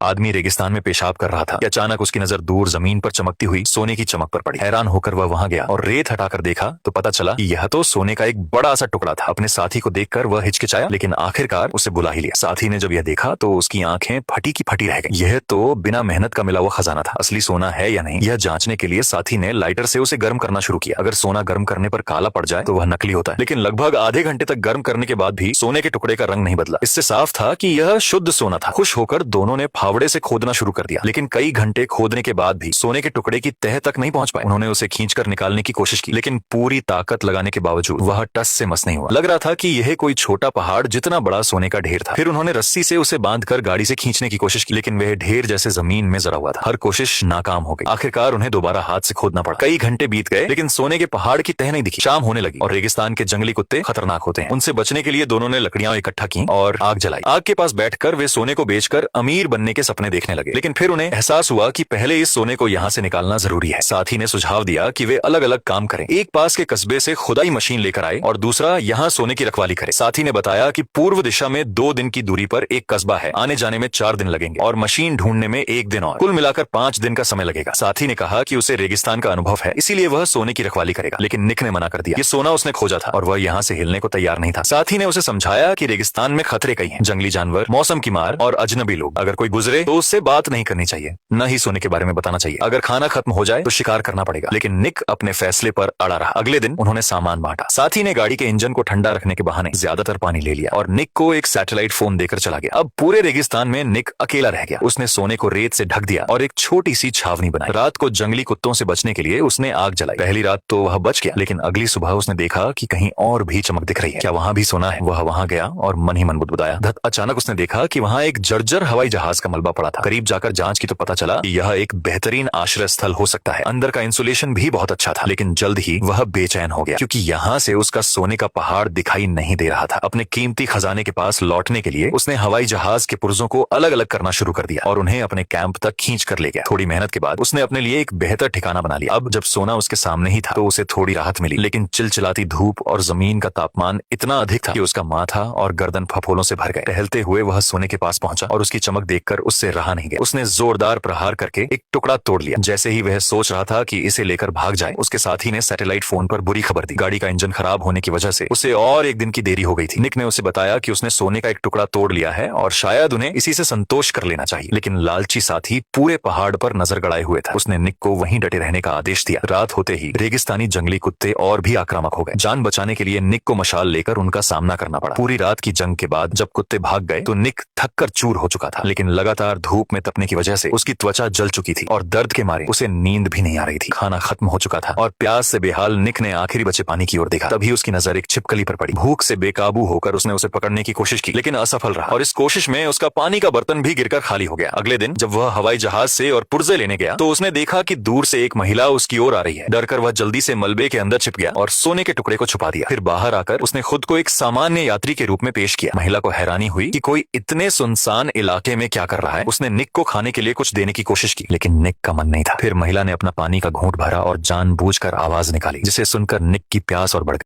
आदमी रेगिस्तान में पेशाब कर रहा था कि अचानक उसकी नजर दूर जमीन पर चमकती हुई सोने की चमक पर पड़ी। हैरान होकर वह वहां गया और रेत हटाकर देखा तो पता चला कि यह तो सोने का एक बड़ा सा टुकड़ा था। अपने साथी को देखकर वह हिचकिचाया, लेकिन आखिरकार उसे बुला ही लिया। साथी ने जब यह देखा तो उसकी आंखें फटी की फटी रह गई। यह तो बिना मेहनत का मिला हुआ खजाना था। असली सोना है या नहीं, यह जांचने के लिए साथी ने लाइटर से उसे गर्म करना शुरू किया। अगर सोना गर्म करने पर काला पड़ जाए तो वह नकली होता है, लेकिन लगभग आधे घंटे तक गर्म करने के बाद भी सोने के टुकड़े का रंग नहीं बदला। इससे साफ था कि यह शुद्ध सोना था। खुश होकर दोनों ने फावड़े से खोदना शुरू कर दिया, लेकिन कई घंटे खोदने के बाद भी सोने के टुकड़े की तह तक नहीं पहुंच पाए। उन्होंने उसे खींचकर निकालने की कोशिश की, लेकिन पूरी ताकत लगाने के बावजूद वह टस से मस नहीं हुआ। लग रहा था कि यह कोई छोटा पहाड़ जितना बड़ा सोने का ढेर था। फिर उन्होंने रस्सी से उसे बांधकर गाड़ी से खींचने की कोशिश की, लेकिन वह ढेर जैसे जमीन में जरा हुआ था। हर कोशिश नाकाम हो गई। आखिरकार उन्हें दोबारा हाथ से खोदना पड़ा। कई घंटे बीत गए, लेकिन सोने के पहाड़ की तह नहीं दिखी। शाम होने लगी और रेगिस्तान के जंगली कुत्ते खतरनाक होते हैं। उनसे बचने के लिए दोनों ने लकड़ियां इकट्ठा की और आग जलाई। आग के पास बैठकर वे सोने को बेचकर अमीर बनने के सपने देखने लगे, लेकिन फिर उन्हें एहसास हुआ कि पहले इस सोने को यहाँ से निकालना जरूरी है। साथी ने सुझाव दिया कि वे अलग अलग काम करें। एक पास के कस्बे से खुदाई मशीन लेकर आए और दूसरा यहाँ सोने की रखवाली करे। साथी ने बताया कि पूर्व दिशा में 2 दिन की दूरी पर एक कस्बा है। आने जाने में 4 दिन लगेंगे और मशीन ढूंढने में 1 दिन और। कुल मिलाकर 5 दिन का समय लगेगा। साथी ने कहा कि उसे रेगिस्तान का अनुभव है, इसीलिए वह सोने की रखवाली करेगा, लेकिन निक ने मना कर दिया। ये सोना उसने खोजा था और वह यहाँ से हिलने को तैयार नहीं था। साथी ने उसे समझाया कि रेगिस्तान में खतरे कई हैं, जंगली जानवर, मौसम की मार और अजनबी लोग। अगर कोई गुजरे तो उससे बात नहीं करनी चाहिए, न ही सोने के बारे में बताना चाहिए। अगर खाना खत्म हो जाए तो शिकार करना पड़ेगा। लेकिन निक अपने फैसले पर अड़ा रहा। अगले दिन उन्होंने सामान बांटा। साथी ने गाड़ी के इंजन को ठंडा रखने के बहाने ज्यादातर पानी ले लिया और निक को एक सैटेलाइट फोन देकर चला गया। अब पूरे रेगिस्तान में निक अकेला रह गया। उसने सोने को रेत से ढक दिया और एक छोटी सी छावनी बनाई। रात को जंगली कुत्तों से बचने के लिए उसने आग जलाई। पहली रात तो वह बच गया, लेकिन अगली सुबह उसने देखा कि कहीं और भी चमक दिख रही है। क्या वहां भी सोना है? वह वहां गया और मन ही मन बुदबुदाया। अचानक उसने देखा कि वहां एक जर्जर हवाई जहाज का मलबा पड़ा था। करीब जाकर जांच की तो पता चला कि यह एक बेहतरीन आश्रय स्थल हो सकता है। अंदर का इंसुलेशन भी बहुत अच्छा था, लेकिन जल्द ही वह बेचैन हो गया, क्योंकि यहाँ से उसका सोने का पहाड़ दिखाई नहीं दे रहा था। अपने कीमती खजाने के पास लौटने के लिए उसने हवाई जहाज के पुर्जों को अलग अलग करना शुरू कर दिया और उन्हें अपने कैंप तक खींच कर ले गया। थोड़ी मेहनत के बाद उसने अपने लिए एक बेहतर ठिकाना बना लिया। अब जब सोना उसके सामने ही था तो उसे थोड़ी राहत मिली, लेकिन चिलचिलाती धूप और जमीन का तापमान इतना अधिक था कि उसका माथा और गर्दन फफोलों से भर गए। टहलते हुए वह सोने के पास पहुंचा और उसकी चमक देखकर उससे रहा नहीं गया। उसने जोरदार प्रहार करके एक टुकड़ा तोड़ लिया। जैसे ही वह सोच रहा था कि इसे लेकर भाग जाए, उसके साथी ने सैटेलाइट फोन पर बुरी खबर दी। गाड़ी का इंजन खराब होने की वजह से उसे और 1 दिन की देरी हो गई थी। निक ने उसे बताया कि उसने सोने का एक टुकड़ा तोड़ लिया है और शायद उन्हें इसी से संतोष कर लेना चाहिए, लेकिन लालची साथी पूरे पहाड़ पर नजर गड़ाए हुए था। उसने निक को वहीं डटे रहने का आदेश दिया। रात होते ही रेगिस्तानी जंगली कुत्ते और भी आक्रामक हो गए। जान बचाने के लिए निक को मशाल लेकर उनका सामना करना पड़ा। पूरी रात की जंग के बाद जब कुत्ते भाग गए तो निक थक कर चूर हो चुका था, लेकिन लगातार धूप में तपने की वजह से उसकी त्वचा जल चुकी थी और दर्द के मारे उसे नींद भी नहीं आ रही थी। खाना खत्म हो चुका था और प्यास से बेहाल निक ने आखिरी बचे पानी की ओर देखा। तभी उसकी नजर एक छिपकली पर पड़ी। भूख से बेकाबू होकर उसने उसे पकड़ने की कोशिश की, लेकिन असफल रहा और इस कोशिश में उसका पानी का बर्तन भी गिरकर खाली हो गया। अगले दिन जब वह हवाई जहाज से और पुर्जे लेने गया तो उसने देखा कि दूर से एक महिला उसकी ओर आ रही है। डरकर वह जल्दी से मलबे के अंदर छिप गया और सोने के टुकड़े को छुपा दिया। फिर बाहर आकर उसने खुद को एक सामान्य यात्री के रूप में पेश किया। महिला को हैरानी हुई कि कोई इतने सुनसान इलाके में क्या कर रहा है। उसने निक को खाने के लिए कुछ देने की कोशिश की, लेकिन निक का मन नहीं था। फिर महिला ने अपना पानी का घूंट भरा और जानबूझकर आवाज निकाली, जिसे सुनकर निक की प्यास और बढ़ गई।